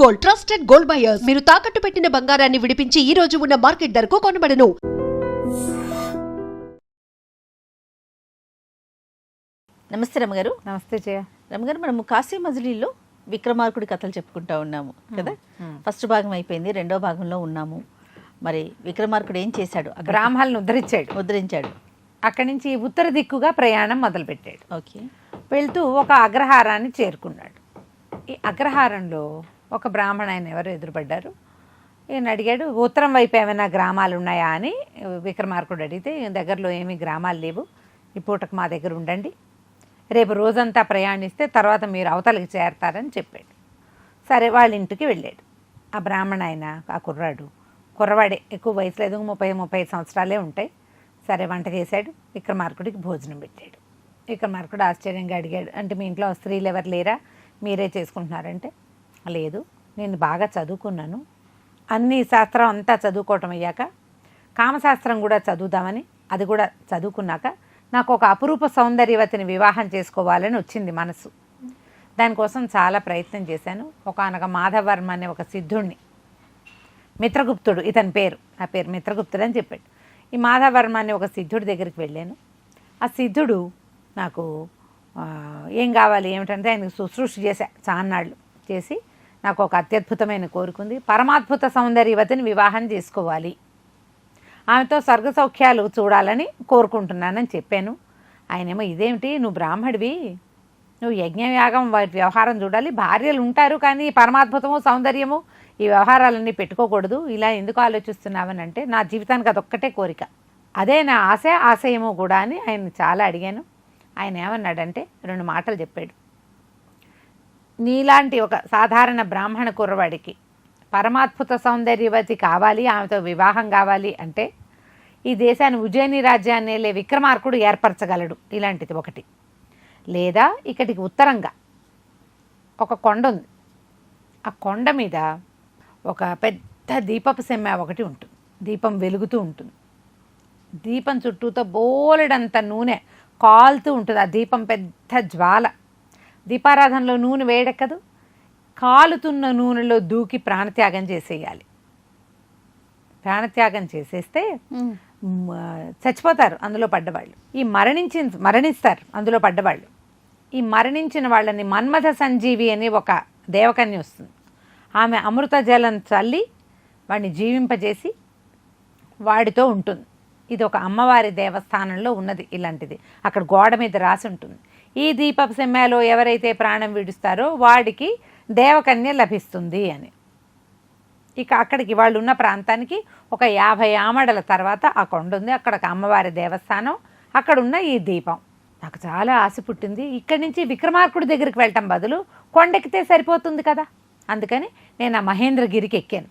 Gold, trusted gold buyers. మీరు తాకట్టు పెట్టిన బంగారాన్ని విడిపించి ఈ రోజు ఉన్న మార్కెట్ ధరకు కొనబడను. నమస్తే రమ్మగారు. నమస్తే జయ. రమ్మగారు, మనము కాశీ మజిలీలో విక్రమార్కుడి కథలు చెప్పుకుంటా ఉన్నాము కదా. ఫస్ట్ భాగం అయిపోయింది, రెండో భాగంలో ఉన్నాము. మరి విక్రమార్కుడు ఏం చేశాడు? బ్రాహ్మణులను ఉద్ధరించాడు. అక్కడి నుంచి ఉత్తర దిక్కుగా ప్రయాణం మొదలుపెట్టాడు. ఓకే. వెళ్తూ ఒక అగ్రహారాన్ని చేరుకున్నాడు. ఈ అగ్రహారంలో ఒక బ్రాహ్మణ ఆయన ఎవరు ఎదురుపడ్డారు. ఈయన అడిగాడు, ఉత్తరం వైపు ఏమైనా గ్రామాలు ఉన్నాయా అని విక్రమార్కుడు అడిగితే, దగ్గరలో ఏమీ గ్రామాలు లేవు, ఈ పూటకు మా దగ్గర ఉండండి, రేపు రోజంతా ప్రయాణిస్తే తర్వాత మీరు అవతలకి చేరతారని చెప్పాడు. సరే, వాళ్ళ ఇంటికి వెళ్ళాడు. ఆ బ్రాహ్మణ ఆయన, ఆ కుర్రవాడే, ఎక్కువ వయసు లేదు, 30-35 సంవత్సరాలే ఉంటాయి. సరే, వంట చేశాడు, విక్రమార్కుడికి భోజనం పెట్టాడు. విక్రమార్కుడు ఆశ్చర్యంగా అడిగాడు, అంటే మీ ఇంట్లో స్త్రీలు ఎవరు లేరా, మీరే చేసుకుంటున్నారంటే, లేదు, నేను బాగా చదువుకున్నాను, అన్ని శాస్త్రం అంతా చదువుకోవటం అయ్యాక కామశాస్త్రం కూడా చదువుదామని, అది కూడా చదువుకున్నాక నాకు ఒక అపురూప సౌందర్యవతిని వివాహం చేసుకోవాలని వచ్చింది మనసు. దానికోసం చాలా ప్రయత్నం చేశాను. ఒకానొక మాధవర్మ అనే ఒక సిద్ధుడిని, మిత్రగుప్తుడు ఇతని పేరు, నా పేరు మిత్రగుప్తుడు అని చెప్పాడు. ఈ మాధవర్మ అనే ఒక సిద్ధుడి దగ్గరికి వెళ్ళాను. ఆ సిద్ధుడు నాకు ఏం కావాలి ఏమిటంటే ఆయనకు శుశ్రూష చాన్నాళ్ళు చేసి నాకు ఒక అత్యద్భుతమైన కోరుకుంది, పరమాద్భుత సౌందర్యవతిని వివాహం చేసుకోవాలి, ఆమెతో స్వర్గ సౌఖ్యాలు చూడాలని కోరుకుంటున్నానని చెప్పాను. ఆయనేమో, ఇదేమిటి, నువ్వు బ్రాహ్మడివి, నువ్వు యజ్ఞయాగం వాటి వ్యవహారం చూడాలి, భార్యలు ఉంటారు కానీ పరమాద్భుతము సౌందర్యము ఈ వ్యవహారాలన్నీ పెట్టుకోకూడదు, ఇలా ఎందుకు ఆలోచిస్తున్నావని అంటే, నా జీవితానికి అదొక్కటే కోరిక, అదే నా ఆశయము కూడా అని ఆయన చాలా అడిగాను. ఆయన ఏమన్నాడంటే 2 మాటలు చెప్పాడు. నీలాంటి ఒక సాధారణ బ్రాహ్మణ కుర్రవాడికి పరమాద్భుత సౌందర్యవతి కావాలి, ఆమెతో వివాహం కావాలి అంటే ఈ దేశాన్ని ఉజ్జయిని రాజ్యాన్ని వెళ్ళే విక్రమార్కుడు ఏర్పరచగలడు, ఇలాంటిది ఒకటి. లేదా ఇక్కడికి ఉత్తరంగా ఒక కొండ ఉంది, ఆ కొండ మీద ఒక పెద్ద దీపపు సెమ్మ ఒకటి ఉంటుంది, దీపం వెలుగుతూ ఉంటుంది, దీపం చుట్టూతో బోలెడంత నూనె కాలుతూ ఉంటుంది, ఆ దీపం పెద్ద జ్వాల. దీపారాధనలో నూనె వేడెక్కదు, కాలుతున్న నూనెలో దూకి ప్రాణత్యాగం చేసేయాలి. ప్రాణత్యాగం చేసేస్తే చచ్చిపోతారు అందులో పడ్డవాళ్ళు, మరణిస్తారు అందులో పడ్డవాళ్ళు. ఈ మరణించిన వాళ్ళని మన్మథ సంజీవి అని ఒక దేవకన్య వస్తుంది, ఆమె అమృత జలం చల్లి వాడిని జీవింపజేసి వాడితో ఉంటుంది. ఇది ఒక అమ్మవారి దేవస్థానంలో ఉన్నది ఇలాంటిది, అక్కడ గోడ మీద రాసి ఉంటుంది, ఈ దీపపు సెమ్మలో ఎవరైతే ప్రాణం విడుస్తారో వాడికి దేవకన్య లభిస్తుంది అని. ఇక అక్కడికి వాళ్ళు ఉన్న ప్రాంతానికి ఒక 50 ఆమడల తర్వాత ఆ కొండ ఉంది, అక్కడ ఒక అమ్మవారి దేవస్థానం, అక్కడున్న ఈ దీపం. నాకు చాలా ఆశ పుట్టింది, ఇక్కడి నుంచి విక్రమార్కుడి దగ్గరికి వెళ్ళటం బదులు కొండెక్కితే సరిపోతుంది కదా, అందుకని నేను ఆ మహేంద్రగిరికి ఎక్కాను.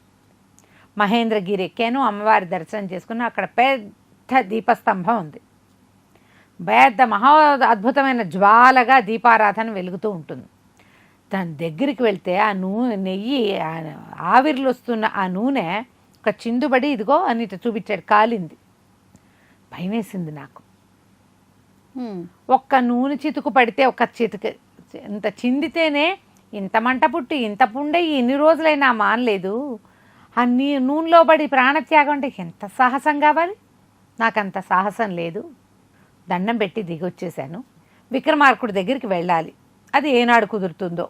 అమ్మవారి దర్శనం చేసుకుని అక్కడ పెద్ద దీపస్తంభం ఉంది, పెద్ద మహా అద్భుతమైన జ్వాలగా దీపారాధన వెలుగుతూ ఉంటుంది. దాని దగ్గరికి వెళ్తే ఆ నెయ్యి ఆవిర్లు వస్తున్న ఆ నూనె ఒక చిందుబడి ఇదిగో అని చూపించాడు, కాలింది. భయమేసింది నాకు. ఒక్క నూనె చితుకు పడితే, ఒక చితుకు ఇంత చిందితేనే ఇంత మంట పుట్టి ఇంత పుండయి ఇన్ని రోజులైనా మానలేదు, ఆ నూనెలో పడి ప్రాణత్యాగం అంటే ఎంత సాహసం కావాలి, నాకంత సాహసం లేదు. దండం పెట్టి దిగొచ్చేసాను, విక్రమార్కుడి దగ్గరికి వెళ్ళాలి, అది ఏనాడు కుదురుతుందో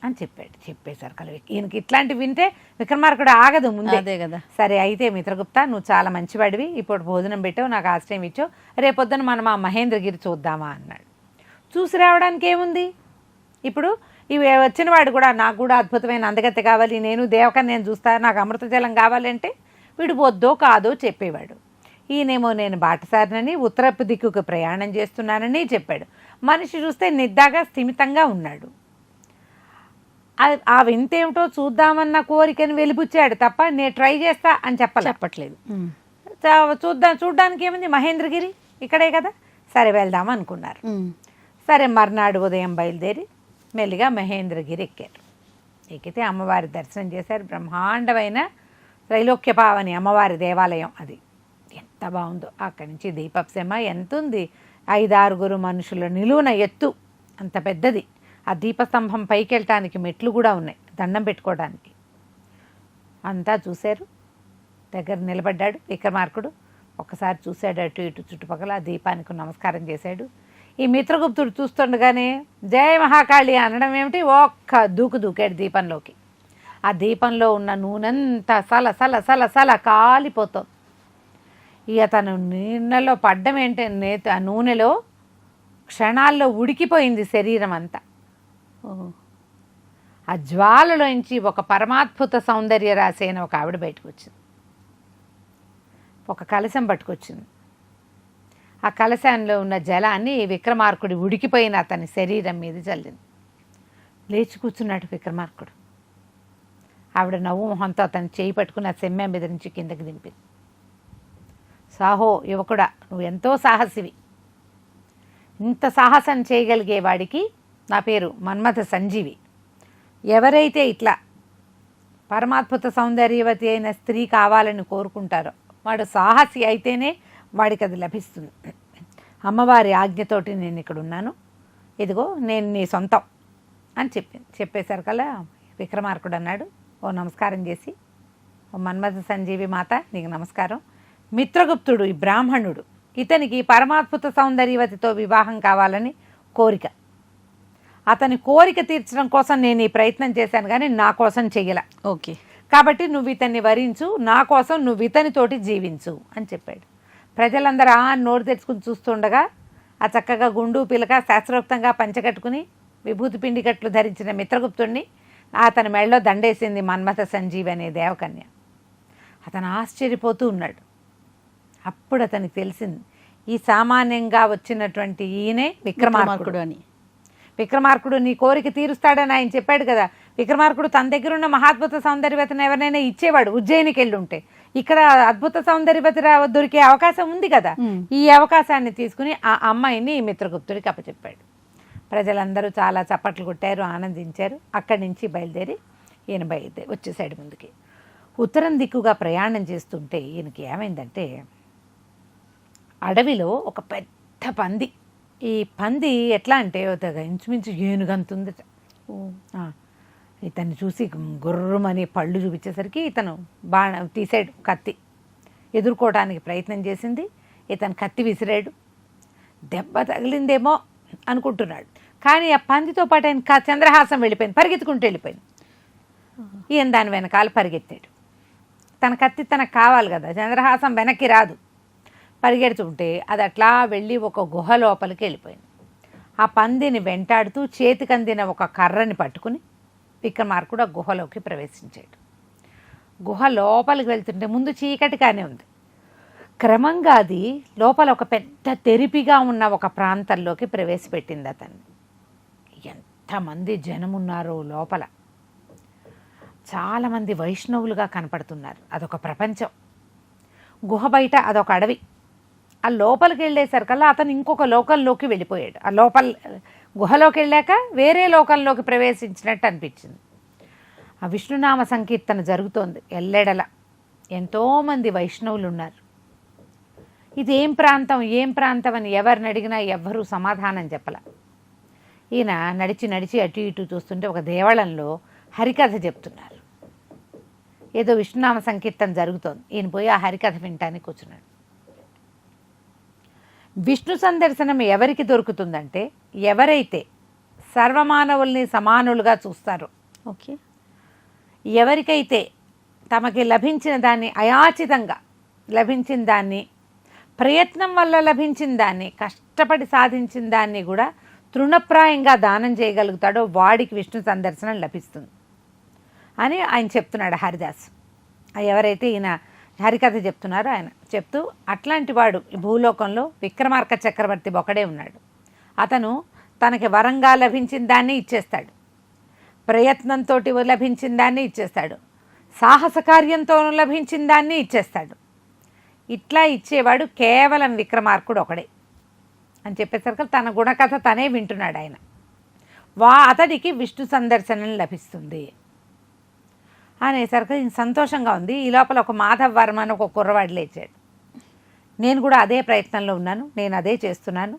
అని చెప్పేశారు కలవి. ఈయనకి ఇట్లాంటివి వింటే విక్రమార్కుడు ఆగదు ముందే. అదే కదా. సరే, అయితే మిత్రగుప్త, నువ్వు చాలా మంచివాడివి, ఇప్పుడు భోజనం పెట్టావు, నాకు ఆశ్రయం ఇచ్చావు, రేపొద్దున మనం ఆ మహేంద్రగిరి చూద్దామా అన్నాడు. చూసి రావడానికి ఏముంది, ఇప్పుడు ఇవి వచ్చిన వాడు కూడా, నాకు కూడా అద్భుతమైన అందగత్తె కావాలి, నేను దేవకన్యను చూస్తా, నాకు అమృత జలం కావాలంటే వీడు వద్దో కాదో చెప్పేవాడు. ఈయనేమో నేను బాటసారినని, ఉత్తరపు దిక్కుకు ప్రయాణం చేస్తున్నానని చెప్పాడు. మనిషి చూస్తే నిద్దాగా స్థిమితంగా ఉన్నాడు. ఆ వింతేమిటో చూద్దామన్న కోరికను వెలిపుచ్చాడు తప్ప నేను ట్రై చేస్తా అని చెప్పట్లేదు. చూడ్డానికి ఏముంది, మహేంద్రగిరి ఇక్కడే కదా, సరే వెళ్దాం అనుకున్నారు. సరే, మర్నాడు ఉదయం బయలుదేరి మెల్లిగా మహేంద్రగిరి ఎక్కితే అమ్మవారి దర్శనం చేశారు. బ్రహ్మాండమైన త్రైలోక్యపావని అమ్మవారి దేవాలయం అది, ఎంత బాగుందో. అక్కడి నుంచి దీపప్సెమ ఎంత ఉంది, 5-6 మనుషుల నిలువున ఎత్తు, అంత పెద్దది. ఆ దీపస్తంభం పైకి వెళ్ళటానికి మెట్లు కూడా ఉన్నాయి. దండం పెట్టుకోవడానికి. అంతా చూశారు. దగ్గర నిలబడ్డాడు విక్రమార్కుడు. ఒక్కసారి చూశాడు అటు ఇటు చుట్టుపక్కల, ఆ దీపానికి నమస్కారం చేశాడు. ఈ మిత్రగుప్తుడు చూస్తుండగానే జయ మహాకాళి అనడం ఏమిటి, ఒక్క దూకాడు దీపంలోకి. ఆ దీపంలో ఉన్న నూనెంతా సల సల సల సల కాలిపోతుంది. ఇక తను నీళ్ళలో పడ్డం ఏంటంటే ఆ నూనెలో క్షణాల్లో ఉడికిపోయింది శరీరం అంతా. ఆ జ్వాలలోంచి ఒక పరమాద్భుత సౌందర్య రాశి అయిన ఒక ఆవిడ బయటకు వచ్చింది. ఒక కలశం పట్టుకొచ్చింది. ఆ కలశంలో ఉన్న జలాన్ని విక్రమార్కుడి ఉడికిపోయిన అతని శరీరం మీద చల్లింది. లేచి కూర్చున్నాడు విక్రమార్కుడు. ఆవిడ నవ్వు మొహంతో అతను చేయి పట్టుకుని ఆ సెమ్మె మీద నుంచి కిందకి దింపింది. సాహో యువకుడా, నువ్వు ఎంతో సాహసివి. ఇంత సాహసం చేయగలిగే వాడికి నా పేరు మన్మథ సంజీవి. ఎవరైతే ఇట్లా పరమాద్భుత సౌందర్యవతి అయిన స్త్రీ కావాలని కోరుకుంటారో వాడు సాహసి అయితేనే వాడికి అది లభిస్తుంది. అమ్మవారి ఆజ్ఞతోటి నేను ఇక్కడ ఉన్నాను, ఇదిగో నేను నీ సొంతం అని చెప్పేసరికల్లా విక్రమార్కుడు అన్నాడు, ఓ నమస్కారం చేసి, ఓ మన్మథ సంజీవి మాత నీకు నమస్కారం. మిత్రగుప్తుడు ఈ బ్రాహ్మణుడు, ఇతనికి పరమాద్భుత సౌందర్యవతితో వివాహం కావాలని కోరిక. అతని కోరిక తీర్చడం కోసం నేను ఈ ప్రయత్నం చేశాను, కానీ నా కోసం చెయ్యల. ఓకే, కాబట్టి నువ్వు ఇతన్ని వరించు, నా కోసం నువ్వు ఇతనితోటి జీవించు అని చెప్పాడు. ప్రజలందరూ నోరు తెచ్చుకుని చూస్తుండగా ఆ చక్కగా గుండు పిలక శాస్త్రోక్తంగా పంచకట్టుకుని విభూతి పిండికట్లు ధరించిన మిత్రగుప్తుడిని అతని మెడలో దండేసింది మన్మథ సంజీవి అనే దేవకన్య. అతను ఆశ్చర్యపోతూ ఉన్నాడు. అప్పుడు అతనికి తెలిసింది ఈ సామాన్యంగా వచ్చినటువంటి ఈయనే విక్రమార్కుడు అని. విక్రమార్కుడు నీ కోరిక తీరుస్తాడని ఆయన చెప్పాడు కదా. విక్రమార్కుడు తన దగ్గర ఉన్న మహాద్భుత సౌందర్యవతిని ఎవరినైనా ఇచ్చేవాడు ఉజ్జయినికి వెళ్ళి ఉంటే. ఇక్కడ అద్భుత సౌందర్యవతి దొరికే అవకాశం ఉంది కదా. ఈ అవకాశాన్ని తీసుకుని ఆ అమ్మాయిని మిత్రగుప్తుడికి అప్పచెప్పాడు. ప్రజలందరూ చాలా చప్పట్లు కొట్టారు, ఆనందించారు. అక్కడి నుంచి బయలుదేరి ఈయన వచ్చేసాడు ముందుకి. ఉత్తరం దిక్కుగా ప్రయాణం చేస్తుంటే ఈయనకి ఏమైందంటే, అడవిలో ఒక పెద్ద పంది. ఈ పంది ఎట్లా అంటే ఇంచుమించు ఏనుగంతుందట. ఇతన్ని చూసి గుర్రమని పళ్ళు చూపించేసరికి ఇతను బాణం తీసాడు, కత్తి ఎదుర్కోవడానికి ప్రయత్నం చేసింది. ఇతను కత్తి విసిరాడు. దెబ్బ తగిలిందేమో అనుకుంటున్నాడు, కానీ ఆ పందితో పాటు ఆయన చంద్రహాసం వెళ్ళిపోయింది, పరిగెత్తుకుంటూ వెళ్ళిపోయింది. ఈయన దాని వెనకాల పరిగెత్తాడు. తన కత్తి తనకు కావాలి కదా, చంద్రహాసం వెనక్కి రాదు. పరిగెడుతుంటే అది అట్లా వెళ్ళి ఒక గుహ లోపలికి వెళ్ళిపోయింది. ఆ పందిని వెంటాడుతూ చేతికందిన ఒక కర్రని పట్టుకుని విక్రమార్కుడు ఆ గుహలోకి ప్రవేశించాడు. గుహ లోపలికి వెళ్తుంటే ముందు చీకటిగానే ఉంది. క్రమంగా అది లోపల ఒక పెద్ద తెరిపిగా ఉన్న ఒక ప్రాంతంలోకి ప్రవేశపెట్టింది అతన్ని. ఎంతమంది జనమున్నారో లోపల. చాలామంది వైష్ణవులుగా కనపడుతున్నారు. అదొక ప్రపంచం. గుహ బయట అదొక అడవి. ఆ లోపలికి వెళ్ళేసరికల్లా అతను ఇంకొక లోకంలోకి వెళ్ళిపోయాడు. ఆ లోపల గుహలోకి వెళ్ళాక వేరే లోకంలోకి ప్రవేశించినట్టు అనిపించింది. ఆ విష్ణునామ సంకీర్తన జరుగుతోంది ఎల్లెడల. ఎంతోమంది వైష్ణవులు ఉన్నారు. ఇది ఏం ప్రాంతం అని ఎవరిని అడిగినా ఎవ్వరూ సమాధానం చెప్పల. ఈయన నడిచి నడిచి అటు ఇటు చూస్తుంటే ఒక దేవాలయంలో హరికథ చెప్తున్నారు. ఏదో విష్ణునామ సంకీర్తన జరుగుతోంది. ఈయన పోయి ఆ హరికథ వినటానికి కూర్చున్నాడు. విష్ణు సందర్శనం ఎవరికి దొరుకుతుందంటే ఎవరైతే సర్వమానవుల్ని సమానులుగా చూస్తారో, ఓకే, ఎవరికైతే తమకి లభించిన దాన్ని అయాచితంగా లభించిన దాన్ని, ప్రయత్నం వల్ల లభించిన దాన్ని, కష్టపడి సాధించిన దాన్ని కూడా తృణప్రాయంగా దానం చేయగలుగుతాడో వాడికి విష్ణు సందర్శనం లభిస్తుంది అని ఆయన చెప్తున్నాడు హరిదాస్. ఎవరైతే ఈయన హరికథ చెప్తున్నారో ఆయన చెప్తూ, అట్లాంటి వాడు ఈ భూలోకంలో విక్రమార్క చక్రవర్తి ఒకడే ఉన్నాడు. అతను తనకి వరంగా లభించిన దాన్ని ఇచ్చేస్తాడు, ప్రయత్నంతో లభించిన దాన్ని ఇచ్చేస్తాడు, సాహస కార్యంతో లభించిన దాన్ని ఇచ్చేస్తాడు. ఇట్లా ఇచ్చేవాడు కేవలం విక్రమార్కుడు ఒకడే అని చెప్పేసరికి తన గుణకథ తనే వింటున్నాడు ఆయన. అతడికి విష్ణు సందర్శనం లభిస్తుంది అనేసరికి సంతోషంగా ఉంది. ఈ లోపల ఒక మాధవ్ వర్మ అని ఒక కుర్రవాడు లేచాడు. నేను కూడా అదే ప్రయత్నంలో ఉన్నాను, నేను అదే చేస్తున్నాను.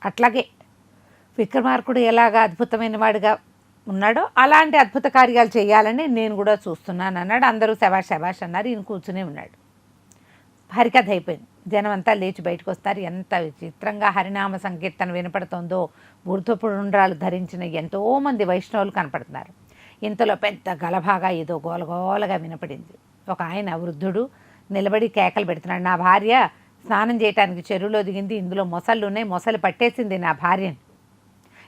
అట్లాగే విక్రమార్కుడు ఎలాగా అద్భుతమైన వాడుగా ఉన్నాడో అలాంటి అద్భుత కార్యాలు చేయాలని నేను కూడా చూస్తున్నాను అన్నాడు. అందరూ శబాష్ శబాష్ అన్నారు. ఈయన కూర్చునే ఉన్నాడు. హరికథ అయిపోయింది. జనం అంతా లేచి బయటకు వస్తారు. ఎంత విచిత్రంగా హరినామ సంకీర్తన వినపడుతోందో. ఊర్ధ్వపుండ్రాలు ధరించిన ఎంతోమంది వైష్ణవులు కనపడుతున్నారు. ఇంతలో పెద్ద గలభాగా ఏదో గోలగోలగా వినపడింది. ఒక ఆయన వృద్ధుడు నిలబడి కేకలు పెడుతున్నాడు, నా భార్య స్నానం చేయడానికి చెరువులో దిగింది, ఇందులో మొసళ్ళు ఉన్నాయి, మొసలు పట్టేసింది నా భార్యని,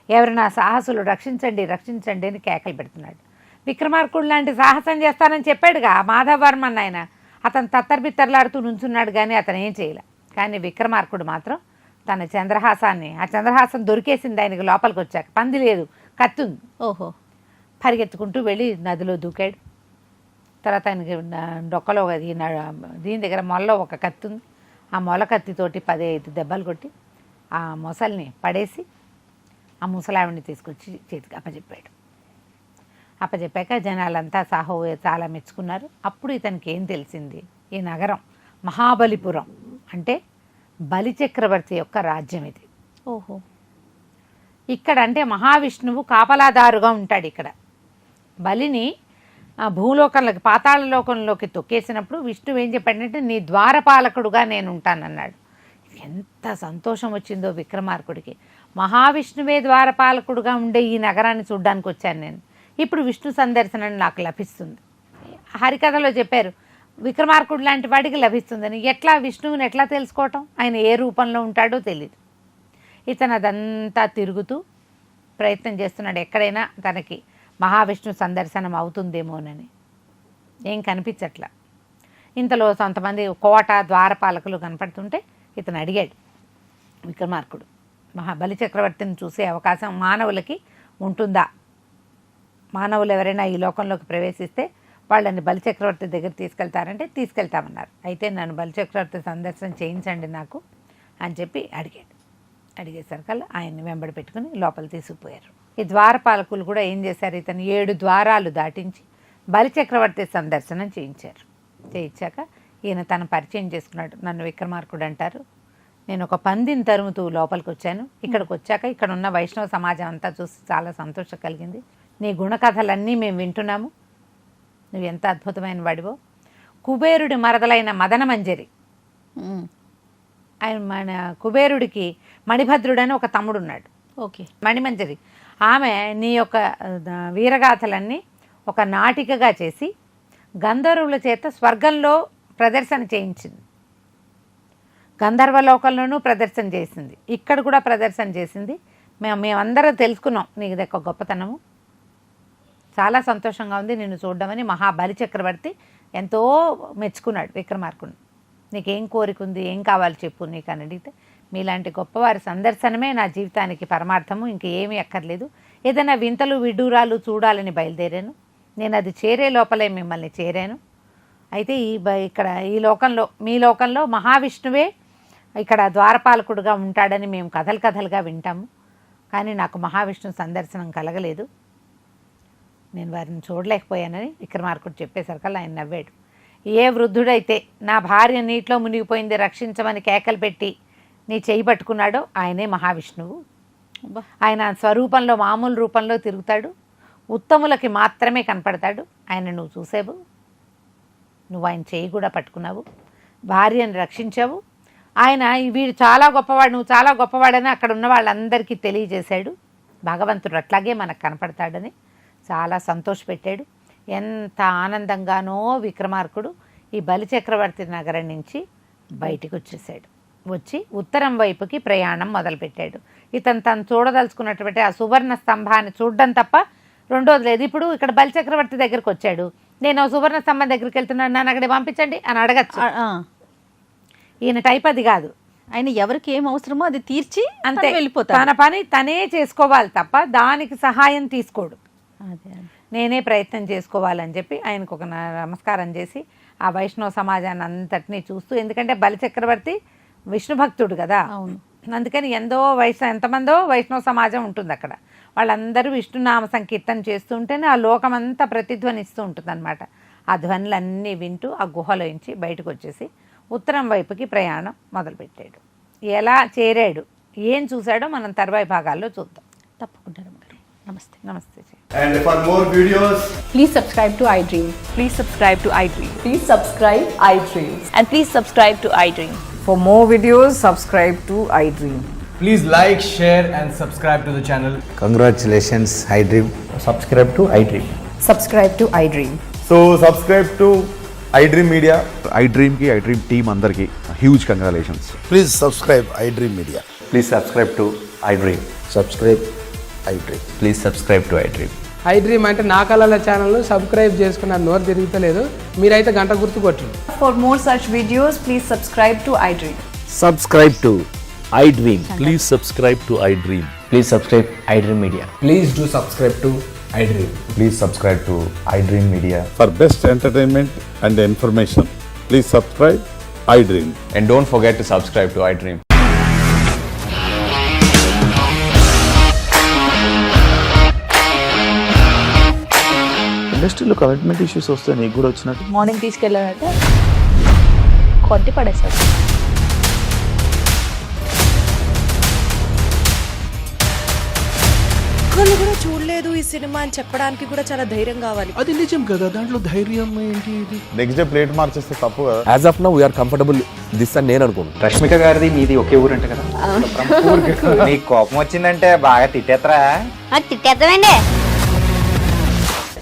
ఎవరైనా సాహసులు రక్షించండి రక్షించండి అని కేకలు పెడుతున్నాడు. విక్రమార్కుడు లాంటి సాహసం చేస్తానని చెప్పాడుగా మాధవర్మ ఆయన. అతను తత్తర్బిత్తర్లాడుతూ నుంచున్నాడు కానీ అతను ఏం చేయలే. కానీ విక్రమార్కుడు మాత్రం తన చంద్రహాసాన్ని, ఆ చంద్రహాసం దొరికేసింది ఆయనకి లోపలికి వచ్చాక. పంది లేదు, కత్తి ఉంది. ఓహో. పరిగెత్తుకుంటూ వెళ్ళి నదిలో దూకాడు. తర్వాత ఆయనకి డొక్కలో దీని దగ్గర మొల్లో ఒక కత్తి ఉంది. ఆ మొల కత్తితోటి 15 దెబ్బలు కొట్టి ఆ మొసల్ని పడేసి ఆ ముసలావిడిని తీసుకొచ్చి చేతికి అప్పచెప్పాడు. అప్పచెప్పాక జనాలంతా సాహో చాలా మెచ్చుకున్నారు. అప్పుడు ఇతనికి ఏం తెలిసింది, ఈ నగరం మహాబలిపురం అంటే బలిచక్రవర్తి యొక్క రాజ్యం ఇది. ఓహో. ఇక్కడ అంటే మహావిష్ణువు కాపలాదారుగా ఉంటాడు. ఇక్కడ బలిని భూలోకంలోకి పాతాళ లోకంలోకి తొక్కేసినప్పుడు విష్ణువు ఏం చెప్పాడంటే నీ ద్వారపాలకుడుగా నేను ఉంటానన్నాడు. ఎంత సంతోషం వచ్చిందో విక్రమార్కుడికి. మహావిష్ణువే ద్వారపాలకుడుగా ఉండే ఈ నగరాన్ని చూడ్డానికి వచ్చాను నేను, ఇప్పుడు విష్ణు సందర్శనం నాకు లభిస్తుంది. హరికథలో చెప్పారు విక్రమార్కుడు లాంటి వాడికి లభిస్తుందని. ఎట్లా విష్ణువుని ఎట్లా తెలుసుకోవటం, ఆయన ఏ రూపంలో ఉంటాడో తెలియదు. ఇతను అదంతా తిరుగుతూ ప్రయత్నం చేస్తున్నాడు ఎక్కడైనా తనకి మహావిష్ణు సందర్శనం అవుతుందేమోనని. ఏం కనిపించట్లా. ఇంతలో కొంతమంది కోట ద్వారపాలకులు కనపడుతుంటే ఇతను అడిగాడు విక్రమార్కుడు, బలి చక్రవర్తిని చూసే అవకాశం మానవులకి ఉంటుందా, మానవులు ఎవరైనా ఈ లోకంలోకి ప్రవేశిస్తే వాళ్ళని బలిచక్రవర్తి దగ్గర తీసుకెళ్తారంటే తీసుకెళ్తామన్నారు. అయితే నన్ను బలిచక్రవర్తి సందర్శనం చేయించండి నాకు అని చెప్పి అడిగాడు. అడిగేసరికల్లా ఆయన్ని వెంబడి పెట్టుకుని లోపల తీసుకుపోయారు. ఈ ద్వారపాలకులు కూడా ఏం చేశారు, ఇతను 7 ద్వారాలు దాటించి బలిచక్రవర్తి సందర్శనం చేయించారు. చేయించాక ఈయన తన పరిచయం చేసుకున్నాడు. నన్ను విక్రమార్కుడు అంటారు, నేను ఒక పందిని తరుముతూ లోపలికి వచ్చాను. ఇక్కడికి వచ్చాక ఇక్కడ ఉన్న వైష్ణవ సమాజం అంతా చూసి చాలా సంతోషం కలిగింది. నీ గుణకథలన్నీ మేము వింటున్నాము, నువ్వు ఎంత అద్భుతమైన వాడివో. కుబేరుడి మరదలైన మదనమంజరి, ఆయన మన కుబేరుడికి మణిభద్రుడని ఒక తమ్ముడున్నాడు. ఓకే. మణిమంజరి ఆమె నీ యొక్క వీరగాథలన్నీ ఒక నాటికగా చేసి గంధర్వుల చేత స్వర్గంలో ప్రదర్శన చేయించింది. గంధర్వలోకంలోనూ ప్రదర్శన చేసింది, ఇక్కడ కూడా ప్రదర్శన చేసింది. మేమందరం తెలుసుకున్నాం నీకు దక్క గొప్పతనము. చాలా సంతోషంగా ఉంది నిన్ను చూడడమని మహాబలి చక్రవర్తి ఎంతో మెచ్చుకున్నాడు విక్రమార్కుడిని. నీకేం కోరిక ఉంది, ఏం కావాలి చెప్పు నీకు అని అడిగితే, మీలాంటి గొప్పవారి సందర్శనమే నా జీవితానికి పరమార్థము, ఇంక ఏమీ అక్కర్లేదు. ఏదైనా వింతలు విడ్డూరాలు చూడాలని బయలుదేరాను, నేను అది చేరే లోపలే మిమ్మల్ని చేరాను. అయితే ఇక్కడ ఈ లోకంలో మీ లోకంలో మహావిష్ణువే ఇక్కడ ద్వారపాలకుడుగా ఉంటాడని మేము కథలుగా వింటాము, కానీ నాకు మహావిష్ణు సందర్శనం కలగలేదు, నేను వారిని చూడలేకపోయానని విక్రమార్కుడు చెప్పేసరికల్లా ఆయన నవ్వాడు. ఏ వృద్ధుడైతే నా భార్య నీటిలో మునిగిపోయింది రక్షించమని కేకలు పెట్టి నీ చేయి పట్టుకున్నాడో ఆయనే మహావిష్ణువు. ఆయన స్వరూపంలో మామూలు రూపంలో తిరుగుతాడు, ఉత్తములకి మాత్రమే కనపడతాడు. ఆయన నువ్వు చూసావు, నువ్వు ఆయన చేయి కూడా పట్టుకున్నావు, భార్యను రక్షించావు. ఆయన వీడు చాలా గొప్పవాడు, నువ్వు చాలా గొప్పవాడని అక్కడ ఉన్న వాళ్ళందరికీ తెలియజేశాడు. భగవంతుడు అట్లాగే మనకు కనపడతాడని చాలా సంతోషపెట్టాడు. ఎంత ఆనందంగానో విక్రమార్కుడు ఈ బలిచక్రవర్తి నగరం నుంచి బయటికి వచ్చేసాడు. వచ్చి ఉత్తరం వైపుకి ప్రయాణం మొదలుపెట్టాడు. ఇతను తను చూడదలుచుకున్నటువంటి ఆ సువర్ణ స్తంభాన్ని చూడడం తప్ప రెండోది లేదు. ఇప్పుడు ఇక్కడ బలిచక్రవర్తి దగ్గరికి వచ్చాడు, నేను సువర్ణ స్తంభం దగ్గరికి వెళ్తున్నాను, నన్ను అక్కడికి పంపించండి అని అడగచ్చు. ఈయన టైప్ అది కాదు. ఆయన ఎవరికి ఏం అవసరమో అది తీర్చి అంతే వెళ్ళిపోతాడు. తన పని తనే చేసుకోవాలి తప్ప దానికి సహాయం తీసుకోడు. అదే నేనే ప్రయత్నం చేసుకోవాలని చెప్పి ఆయనకు ఒక నమస్కారం చేసి ఆ వైష్ణవ సమాజాన్ని అంతటినీ చూస్తూ, ఎందుకంటే బలిచక్రవర్తి విష్ణు భక్తుడు కదా, అవును, అందుకని ఎంతమందో వైష్ణవ సమాజం ఉంటుంది అక్కడ. వాళ్ళందరూ విష్ణునామ సంకీర్తన చేస్తూ ఉంటేనే ఆ లోకమంతా ప్రతిధ్వనిస్తూ ఉంటుంది అనమాట. ఆ ధ్వనులన్నీ వింటూ ఆ గుహలోంచి బయటకు వచ్చేసి ఉత్తరం వైపుకి ప్రయాణం మొదలుపెట్టాడు. ఎలా చేరాడు, ఏం చూశాడో మనం తర్వాయి భాగాల్లో చూద్దాం. తప్పకుండా. నమస్తే. నమస్తే. And for more videos, Please subscribe to iDream. Please subscribe to iDream. Please subscribe iDream. And please subscribe to iDream. For more videos, subscribe to iDream. please like, share and subscribe to the channel. Congratulations, iDream. Subscribe to iDream. Subscribe to iDream. So subscribe to iDream Media. iDream ki iDream team andarki huge congratulations. Please subscribe iDream Media. Please subscribe to iDream. Subscribe iDream. Please subscribe to iDream. iDream అంటే నా కళల channel subscribe చేసుకున్నారు, నోరు తిరుగుతలేదు. మీరైతే గంట గుర్తు కొట్టండి. For more such videos, please subscribe to iDream. Subscribe to iDream. Please subscribe to iDream. Please subscribe iDream Media. Please do subscribe to iDream. Please subscribe to iDream Media. For best entertainment and information, please subscribe iDream. And don't forget to subscribe to iDream. ఇండస్ట్రీలో commitment issues వస్తే నీకు కూడా వచ్చినట్టు morning తీసుకెళ్ళాలంటే కొట్టి పడేసారు. ఒక్కళ్ళు కూడా చూడలేదు ఈ సినిమా అని చెప్పడానికి కూడా చాలా ధైర్యం కావాలి. అది నిజం కదా, దాంట్లో ధైర్యం ఏంటి? ఇది నెక్స్ట్ డే ప్లేట్ మార్చేస్తే తప్పు కదా. As of now, we are comfortable this అని నేను అనుకుంటున్నాను. రష్మిక గారిది మీది ఒకే ఊరు అంట కదా? నీకు కోపం వచ్చిందంటే బాగా తిట్టేత్తరా? తిట్టేద్దామండి.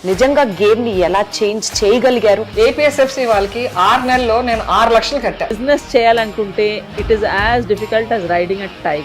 నిజంగా గేమ్ ని ఎలా చేంజ్ చేయగలిగారు? ఏపీఎస్ఎఫ్సి వాళ్ళకి 6 నెలల్లో నేను 6 లక్షలు కట్టా. బిజినెస్ చేయాలనుకుంటే it is as difficult as riding a tiger.